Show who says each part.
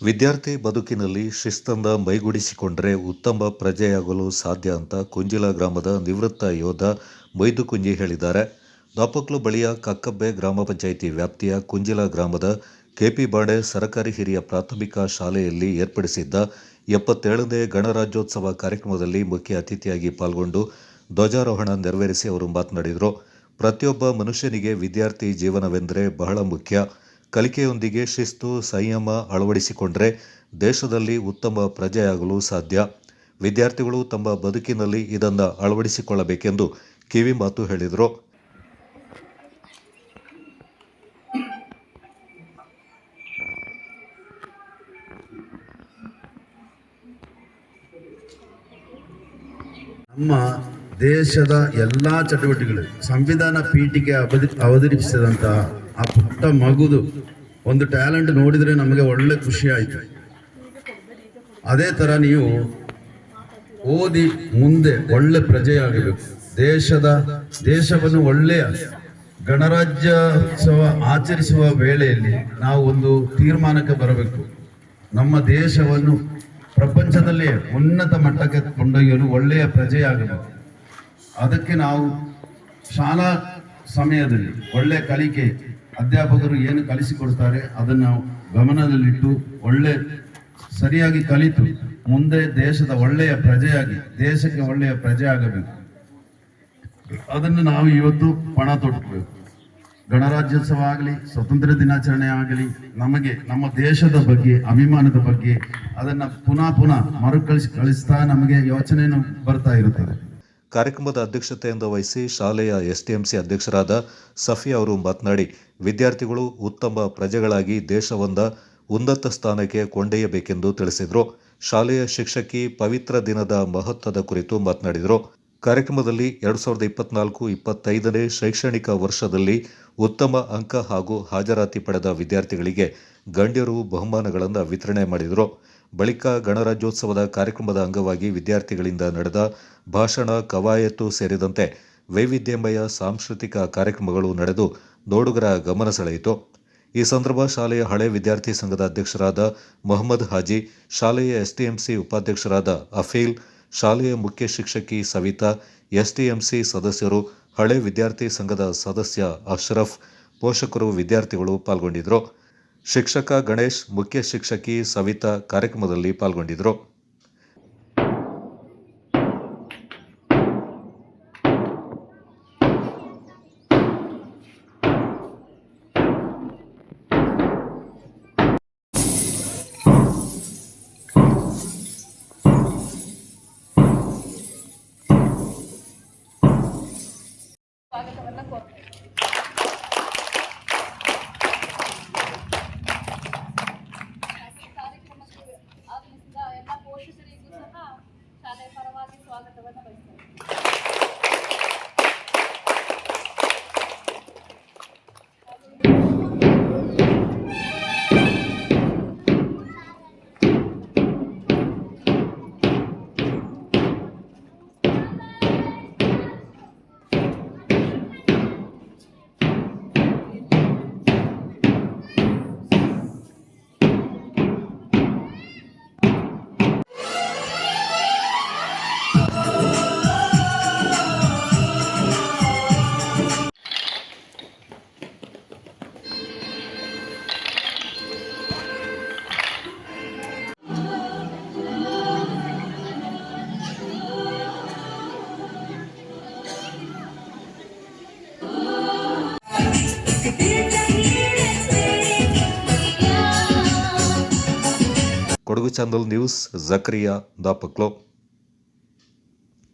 Speaker 1: ವಿದ್ಯಾರ್ಥಿ ಬದುಕಿನಲ್ಲಿ ಶಿಸ್ತನ್ನು ಮೈಗೂಡಿಸಿಕೊಂಡರೆ ಉತ್ತಮ ಪ್ರಜೆಯಾಗಲು ಸಾಧ್ಯ ಅಂತ ಕುಂಜಿಲ ಗ್ರಾಮದ ನಿವೃತ್ತ ಯೋಧ ಮೊಯ್ದು ಕುಂಜಿ ಹೇಳಿದ್ದಾರೆ. ದಾಪಕ್ಲು ಬಳಿಯ ಕಕ್ಕಬ್ಬೆ ಗ್ರಾಮ ಪಂಚಾಯಿತಿ ವ್ಯಾಪ್ತಿಯ ಕುಂಜಿಲ ಗ್ರಾಮದ ಕೆಪಿ ಬಾಡೆ ಸರ್ಕಾರಿ ಹಿರಿಯ ಪ್ರಾಥಮಿಕ ಶಾಲೆಯಲ್ಲಿ ಏರ್ಪಡಿಸಿದ್ದ 77ನೇ ಗಣರಾಜ್ಯೋತ್ಸವ ಕಾರ್ಯಕ್ರಮದಲ್ಲಿ ಮುಖ್ಯ ಅತಿಥಿಯಾಗಿ ಪಾಲ್ಗೊಂಡು ಧ್ವಜಾರೋಹಣ ನೆರವೇರಿಸಿ ಅವರು ಮಾತನಾಡಿದರು. ಪ್ರತಿಯೊಬ್ಬ ಮನುಷ್ಯನಿಗೆ ವಿದ್ಯಾರ್ಥಿ ಜೀವನವೆಂದರೆ ಬಹಳ ಮುಖ್ಯ. ಕಲಿಕೆಯೊಂದಿಗೆ ಶಿಸ್ತು, ಸಂಯಮ ಅಳವಡಿಸಿಕೊಂಡರೆ ದೇಶದಲ್ಲಿ ಉತ್ತಮ ಪ್ರಜೆಯಾಗಲು ಸಾಧ್ಯ. ವಿದ್ಯಾರ್ಥಿಗಳು ತಮ್ಮ ಬದುಕಿನಲ್ಲಿ ಇದನ್ನು ಅಳವಡಿಸಿಕೊಳ್ಳಬೇಕೆಂದು ಕಿವಿ ಮಾತು ಹೇಳಿದರು.
Speaker 2: ನಮ್ಮ ದೇಶದ ಎಲ್ಲ ಚಟುವಟಿಕೆಗಳು ಸಂವಿಧಾನ ಪೀಠಿಗೆ ಅವತರಿಸಿದಂತಹ ಆ ಪುಟ್ಟ ಮಗುದು ಒಂದು ಟ್ಯಾಲೆಂಟ್ ನೋಡಿದರೆ ನಮಗೆ ಒಳ್ಳೆ ಖುಷಿ ಆಯಿತು. ಅದೇ ಥರ ನೀವು ಓದಿ ಮುಂದೆ ಒಳ್ಳೆ ಪ್ರಜೆಯಾಗಬೇಕು. ದೇಶವನ್ನು ಒಳ್ಳೆಯ ಗಣರಾಜ್ಯೋತ್ಸವ ಆಚರಿಸುವ ವೇಳೆಯಲ್ಲಿ ನಾವು ಒಂದು ತೀರ್ಮಾನಕ್ಕೆ ಬರಬೇಕು. ನಮ್ಮ ದೇಶವನ್ನು ಪ್ರಪಂಚದಲ್ಲಿ ಉನ್ನತ ಮಟ್ಟಕ್ಕೆ ಕೊಂಡೊಯ್ಯಲು ಒಳ್ಳೆಯ ಪ್ರಜೆಯಾಗಬೇಕು. ಅದಕ್ಕೆ ನಾವು ಶಾಲಾ ಸಮಯದಲ್ಲಿ ಒಳ್ಳೆಯ ಕಲಿಕೆ, ಅಧ್ಯಾಪಕರು ಏನು ಕಲಿಸಿಕೊಡ್ತಾರೆ ಅದನ್ನು ಗಮನದಲ್ಲಿಟ್ಟು ಸರಿಯಾಗಿ ಕಲಿತು ಮುಂದೆ ದೇಶದ ಒಳ್ಳೆಯ ಪ್ರಜೆಯಾಗಿ ದೇಶಕ್ಕೆ ಒಳ್ಳೆಯ ಪ್ರಜೆ ಆಗಬೇಕು. ಅದನ್ನು ನಾವು ಇವತ್ತು ಪಣ ತೊಡಬೇಕು. ಗಣರಾಜ್ಯೋತ್ಸವ ಆಗಲಿ, ಸ್ವತಂತ್ರ ದಿನಾಚರಣೆ ಆಗಲಿ, ನಮಗೆ ನಮ್ಮ ದೇಶದ ಬಗ್ಗೆ ಅಭಿಮಾನದ ಬಗ್ಗೆ ಅದನ್ನು ಪುನಃ ಕಳಿಸ್ತಾ ನಮಗೆ ಯೋಚನೆ ಬರ್ತಾ ಇರುತ್ತದೆ.
Speaker 1: ಕಾರ್ಯಕ್ರಮದ ಅಧ್ಯಕ್ಷತೆಯಿಂದ ವಹಿಸಿ ಶಾಲೆಯ ಎಸ್ಟಿಎಂಸಿ ಅಧ್ಯಕ್ಷರಾದ ಸಫಿ ಅವರು ಮಾತನಾಡಿ, ವಿದ್ಯಾರ್ಥಿಗಳು ಉತ್ತಮ ಪ್ರಜೆಗಳಾಗಿ ದೇಶವನ್ನು ಉನ್ನತ ಸ್ಥಾನಕ್ಕೆ ಕೊಂಡೊಯ್ಯಬೇಕೆಂದು ತಿಳಿಸಿದರು. ಶಾಲೆಯ ಶಿಕ್ಷಕಿ ಪವಿತ್ರ ದಿನದ ಮಹತ್ವದ ಕುರಿತು ಮಾತನಾಡಿದರು. ಕಾರ್ಯಕ್ರಮದಲ್ಲಿ 2024-25ನೇ ಶೈಕ್ಷಣಿಕ ವರ್ಷದಲ್ಲಿ ಉತ್ತಮ ಅಂಕ ಹಾಗೂ ಹಾಜರಾತಿ ಪಡೆದ ವಿದ್ಯಾರ್ಥಿಗಳಿಗೆ ಗಣ್ಯರು ಬಹುಮಾನಗಳನ್ನು ವಿತರಣೆ ಮಾಡಿದರು. ಬಳಿಕ ಗಣರಾಜ್ಯೋತ್ಸವದ ಕಾರ್ಯಕ್ರಮದ ಅಂಗವಾಗಿ ವಿದ್ಯಾರ್ಥಿಗಳಿಂದ ನಡೆದ ಭಾಷಣ, ಕವಾಯತು ಸೇರಿದಂತೆ ವೈವಿಧ್ಯಮಯ ಸಾಂಸ್ಕೃತಿಕ ಕಾರ್ಯಕ್ರಮಗಳು ನಡೆದು ನೋಡುಗರ ಗಮನ ಸೆಳೆಯಿತು. ಈ ಸಂದರ್ಭ ಶಾಲೆಯ ಹಳೆ ವಿದ್ಯಾರ್ಥಿ ಸಂಘದ ಅಧ್ಯಕ್ಷರಾದ ಮೊಹಮ್ಮದ್ ಹಾಜಿ, ಶಾಲೆಯ ಎಸ್ಟಿಎಂಸಿ ಉಪಾಧ್ಯಕ್ಷರಾದ ಅಫೀಲ್, ಶಾಲೆಯ ಮುಖ್ಯ ಶಿಕ್ಷಕಿ ಸವಿತಾ, ಎಸ್ಟಿಎಂಸಿ ಸದಸ್ಯರು, ಹಳೆ ವಿದ್ಯಾರ್ಥಿ ಸಂಘದ ಸದಸ್ಯ ಅಶ್ರಫ್, ಪೋಷಕರು, ವಿದ್ಯಾರ್ಥಿಗಳು ಪಾಲ್ಗೊಂಡಿದ್ದರು. ಶಿಕ್ಷಕ ಗಣೇಶ್, ಮುಖ್ಯ ಶಿಕ್ಷಕಿ ಸವಿತಾ ಕಾರ್ಯಕ್ರಮದಲ್ಲಿ ಪಾಲ್ಗೊಂಡಿದ್ದರು. Kodagu channel news, Zakariya ದಾಪಕ್ಲೋ.